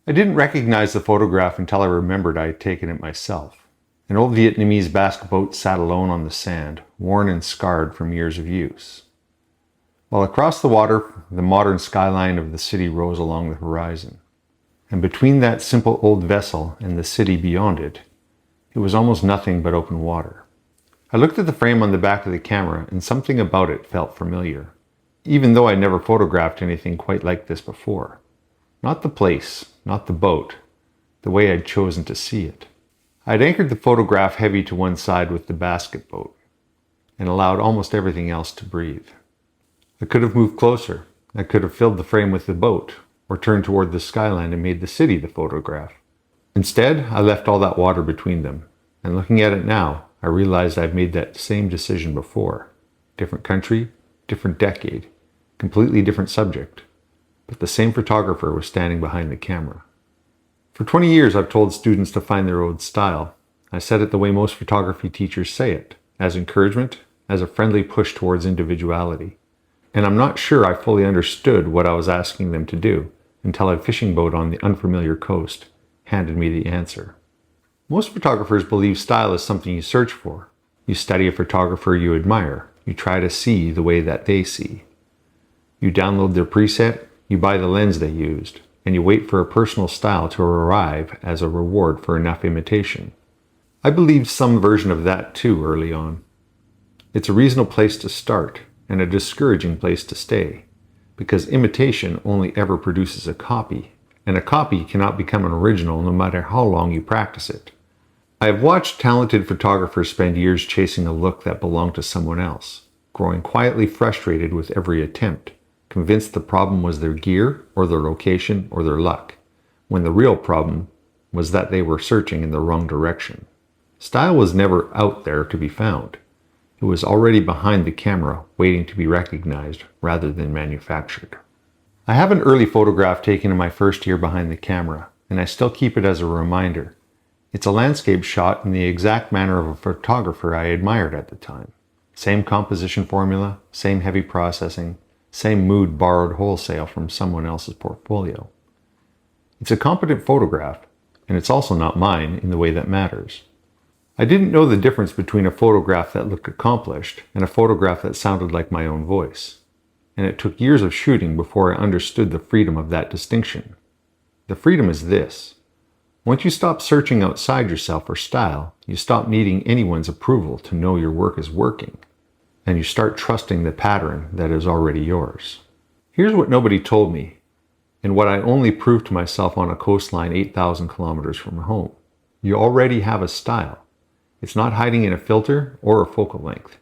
I didn't recognize the photograph until I remembered I had taken it myself. An old Vietnamese basket boat sat alone on the sand, worn and scarred from years of use. While across the water, the modern skyline of the city rose along the horizon. And between that simple old vessel and the city beyond it, it was almost nothing but open water. I looked at the frame on the back of the camera, and something about it felt familiar, even though I never photographed anything quite like this before. Not the place, not the boat, the way I'd chosen to see it. I'd anchored the photograph heavy to one side with the basket boat, and allowed almost everything else to breathe. I could have moved closer. I could have filled the frame with the boat, or turned toward the skyline and made the city the photograph. Instead, I left all that water between them, and looking at it now, I realized I'd made that same decision before. Different country, different decade, completely different subject, but the same photographer was standing behind the camera. For 20 years, I've told students to find their own style. I said it the way most photography teachers say it, as encouragement, as a friendly push towards individuality. And I'm not sure I fully understood what I was asking them to do until a fishing boat on the unfamiliar coast handed me the answer. Most photographers believe style is something you search for. You study a photographer you admire. You try to see the way that they see. You download their preset, you buy the lens they used, and you wait for a personal style to arrive as a reward for enough imitation. I believed some version of that too early on. It's a reasonable place to start, and a discouraging place to stay, because imitation only ever produces a copy, and a copy cannot become an original no matter how long you practice it. I have watched talented photographers spend years chasing a look that belonged to someone else, growing quietly frustrated with every attempt, convinced the problem was their gear, or their location, or their luck, when the real problem was that they were searching in the wrong direction. Style was never out there to be found. It was already behind the camera, waiting to be recognized rather than manufactured. I have an early photograph taken in my first year behind the camera, and I still keep it as a reminder. It's a landscape shot in the exact manner of a photographer I admired at the time. Same composition formula, same heavy processing, same mood borrowed wholesale from someone else's portfolio. It's a competent photograph, and it's also not mine in the way that matters. I didn't know the difference between a photograph that looked accomplished and a photograph that sounded like my own voice. And it took years of shooting before I understood the freedom of that distinction. The freedom is this. Once you stop searching outside yourself for style, you stop needing anyone's approval to know your work is working, and you start trusting the pattern that is already yours. Here's what nobody told me, and what I only proved to myself on a coastline 8,000 kilometers from home. You already have a style. It's not hiding in a filter or a focal length.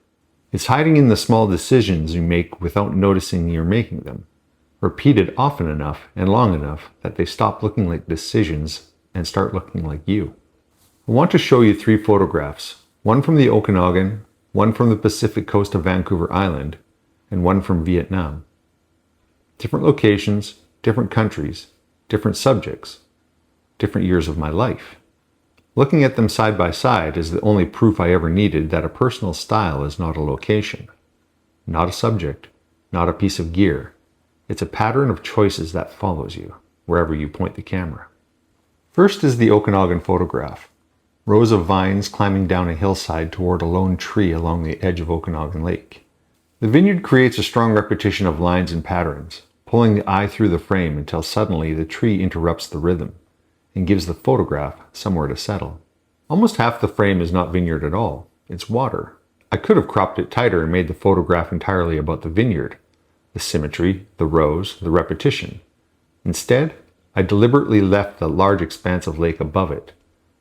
It's hiding in the small decisions you make without noticing you're making them, repeated often enough and long enough that they stop looking like decisions and start looking like you. I want to show you 3 photographs, one from the Okanagan, one from the Pacific coast of Vancouver Island, and one from Vietnam. Different locations, different countries, different subjects, different years of my life. Looking at them side by side is the only proof I ever needed that a personal style is not a location, not a subject, not a piece of gear. It's a pattern of choices that follows you, wherever you point the camera. First is the Okanagan photograph. Rows of vines climbing down a hillside toward a lone tree along the edge of Okanagan Lake. The Vineyard creates a strong repetition of lines and patterns, pulling the eye through the frame until suddenly the tree interrupts the rhythm and gives the photograph somewhere to settle. Almost half the frame is not vineyard at all. It's water. I could have cropped it tighter and made the photograph entirely about the vineyard, the symmetry, the rows, the repetition. Instead, I deliberately left the large expanse of lake above it,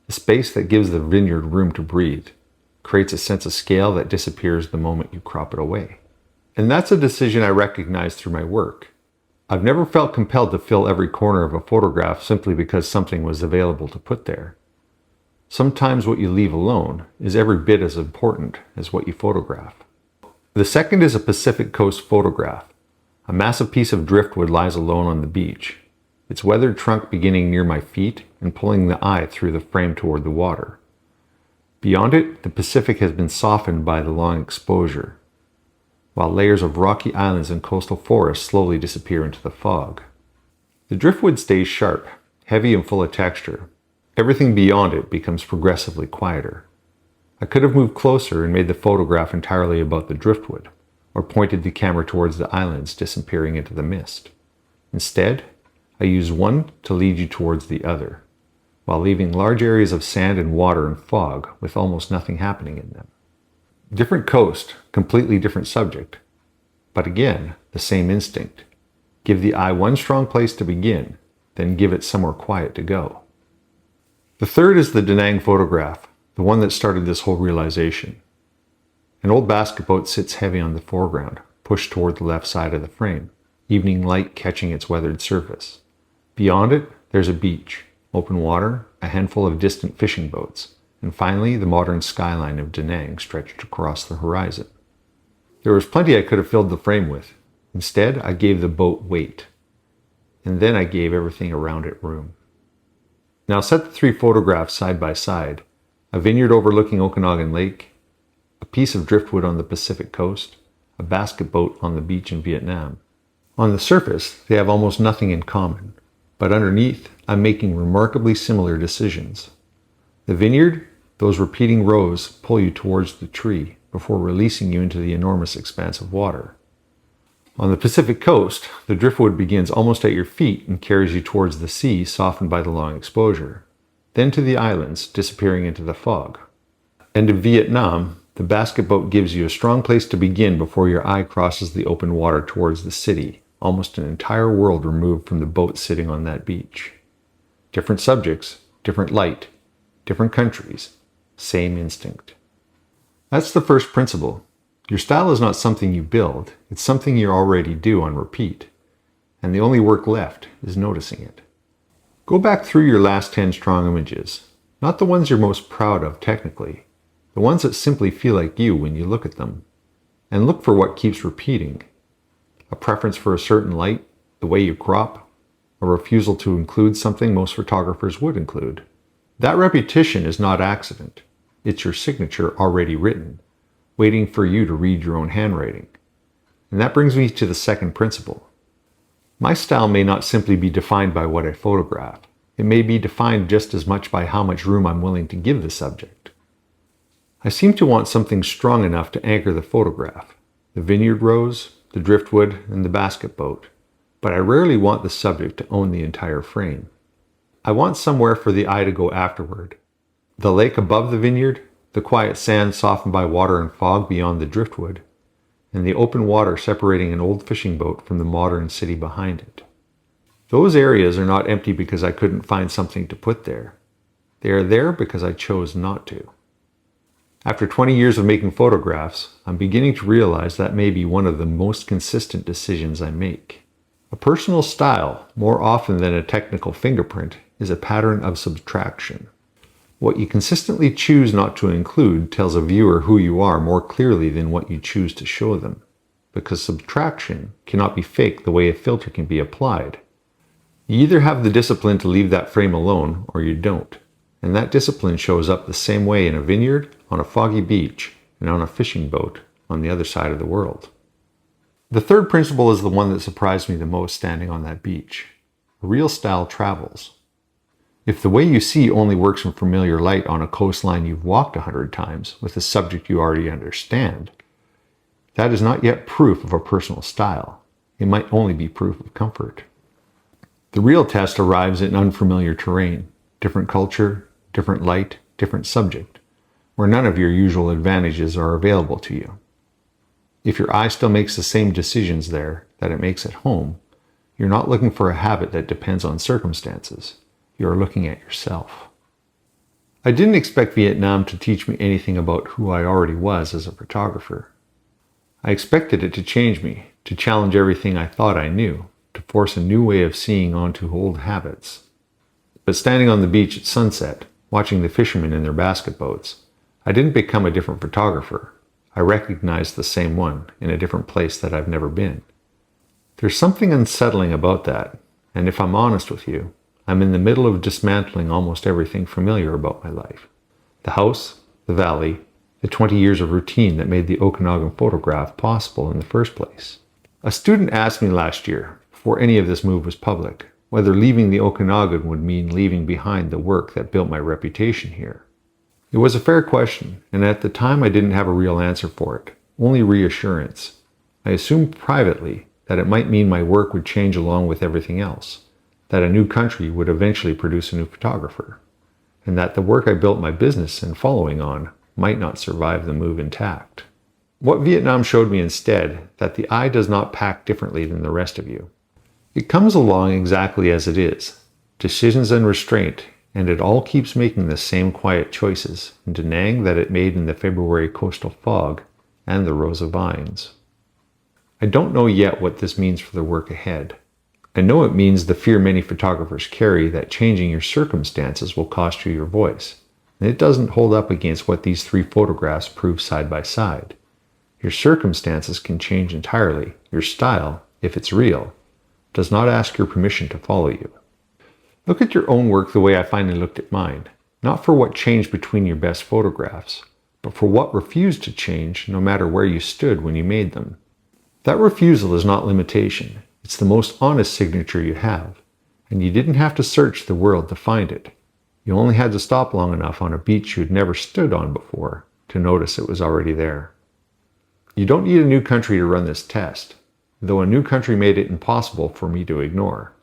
a space that gives the vineyard room to breathe, creates a sense of scale that disappears the moment you crop it away. And that's a decision I recognize through my work. I've never felt compelled to fill every corner of a photograph simply because something was available to put there. Sometimes what you leave alone is every bit as important as what you photograph. The second is a Pacific coast photograph. A massive piece of driftwood lies alone on the beach, its weathered trunk beginning near my feet and pulling the eye through the frame toward the water. Beyond it, the Pacific has been softened by the long exposure, while layers of rocky islands and coastal forests slowly disappear into the fog. The driftwood stays sharp, heavy and full of texture. Everything beyond it becomes progressively quieter. I could have moved closer and made the photograph entirely about the driftwood, or pointed the camera towards the islands disappearing into the mist. Instead, I use one to lead you towards the other, while leaving large areas of sand and water and fog with almost nothing happening in them. Different coast, completely different subject, but again, the same instinct. Give the eye one strong place to begin, then give it somewhere quiet to go. The third is the Da Nang photograph, the one that started this whole realization. An old basket boat sits heavy on the foreground, pushed toward the left side of the frame, evening light catching its weathered surface. Beyond it, there's a beach, open water, a handful of distant fishing boats, and finally the modern skyline of Da Nang stretched across the horizon. There was plenty I could have filled the frame with. Instead, I gave the boat weight, and then I gave everything around it room. Now set the three photographs side by side, a vineyard overlooking Okanagan Lake, a piece of driftwood on the Pacific coast, a basket boat on the beach in Vietnam. On the surface, they have almost nothing in common, but underneath, I'm making remarkably similar decisions. The vineyard, those repeating rows pull you towards the tree before releasing you into the enormous expanse of water. On the Pacific coast, the driftwood begins almost at your feet and carries you towards the sea, softened by the long exposure, then to the islands, disappearing into the fog. And in Vietnam, the basket boat gives you a strong place to begin before your eye crosses the open water towards the city, almost an entire world removed from the boat sitting on that beach. Different subjects, different light, different countries, same instinct. That's the first principle. Your style is not something you build, it's something you already do on repeat, and the only work left is noticing it. Go back through your last 10 strong images, not the ones you're most proud of technically, the ones that simply feel like you when you look at them, and look for what keeps repeating. A preference for a certain light, the way you crop, a refusal to include something most photographers would include. That repetition is not accident, it's your signature already written, waiting for you to read your own handwriting. And that brings me to the second principle. My style may not simply be defined by what I photograph. It may be defined just as much by how much room I'm willing to give the subject. I seem to want something strong enough to anchor the photograph, the vineyard rows, the driftwood, and the basket boat, but I rarely want the subject to own the entire frame. I want somewhere for the eye to go afterward. The lake above the vineyard, the quiet sand softened by water and fog beyond the driftwood, and the open water separating an old fishing boat from the modern city behind it. Those areas are not empty because I couldn't find something to put there. They are there because I chose not to. After 20 years of making photographs, I'm beginning to realize that may be one of the most consistent decisions I make. A personal style, more often than a technical fingerprint, is a pattern of subtraction. What you consistently choose not to include tells a viewer who you are more clearly than what you choose to show them, because subtraction cannot be faked the way a filter can be applied. You either have the discipline to leave that frame alone, or you don't, and that discipline shows up the same way in a vineyard, on a foggy beach, and on a fishing boat on the other side of the world. The third principle is the one that surprised me the most standing on that beach. Real style travels. If the way you see only works in familiar light on a coastline you've walked 100 times with a subject you already understand, that is not yet proof of a personal style. It might only be proof of comfort. The real test arrives in unfamiliar terrain, different culture, different light, different subject, where none of your usual advantages are available to you. If your eye still makes the same decisions there that it makes at home, you're not looking for a habit that depends on circumstances. You're looking at yourself. I didn't expect Vietnam to teach me anything about who I already was as a photographer. I expected it to change me, to challenge everything I thought I knew, to force a new way of seeing onto old habits. But standing on the beach at sunset, watching the fishermen in their basket boats, I didn't become a different photographer. I recognized the same one in a different place that I've never been. There's something unsettling about that, and if I'm honest with you, I'm in the middle of dismantling almost everything familiar about my life. The house, the valley, the 20 years of routine that made the Okanagan photograph possible in the first place. A student asked me last year, before any of this move was public, whether leaving the Okanagan would mean leaving behind the work that built my reputation here. It was a fair question, and at the time I didn't have a real answer for it, only reassurance. I assumed privately that it might mean my work would change along with everything else, that a new country would eventually produce a new photographer, and that the work I built my business and following on might not survive the move intact. What Vietnam showed me instead, that the eye does not pack differently than the rest of you. It comes along exactly as it is, decisions and restraint, and it all keeps making the same quiet choices in Da Nang that it made in the February coastal fog and the rows of vines. I don't know yet what this means for the work ahead. I know it means the fear many photographers carry that changing your circumstances will cost you your voice, and it doesn't hold up against what these 3 photographs prove side by side. Your circumstances can change entirely. Your style, if it's real, does not ask your permission to follow you. Look at your own work the way I finally looked at mine, not for what changed between your best photographs, but for what refused to change no matter where you stood when you made them. That refusal is not limitation. It's the most honest signature you have, and you didn't have to search the world to find it. You only had to stop long enough on a beach you'd never stood on before to notice it was already there. You don't need a new country to run this test, though a new country made it impossible for me to ignore.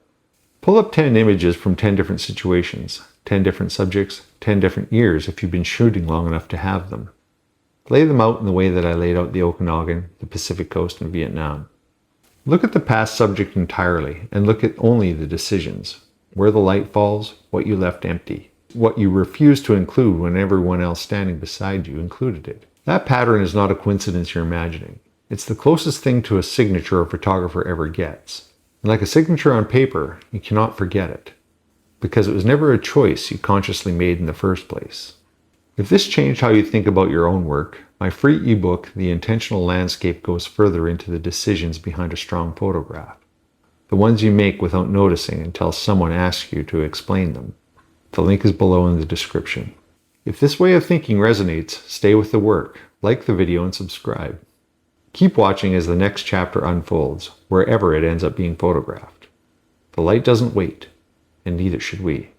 Pull up 10 images from 10 different situations, 10 different subjects, 10 different years if you've been shooting long enough to have them. Lay them out in the way that I laid out the Okanagan, the Pacific Coast, and Vietnam. Look at the past subject entirely and look at only the decisions, where the light falls, what you left empty, what you refused to include when everyone else standing beside you included it. That pattern is not a coincidence you're imagining. It's the closest thing to a signature a photographer ever gets. And like a signature on paper, you cannot forget it, because it was never a choice you consciously made in the first place. If this changed how you think about your own work, my free ebook, The Intentional Landscape, goes further into the decisions behind a strong photograph. The ones you make without noticing until someone asks you to explain them. The link is below in the description. If this way of thinking resonates, stay with the work, like the video and subscribe. Keep watching as the next chapter unfolds, wherever it ends up being photographed. The light doesn't wait, and neither should we.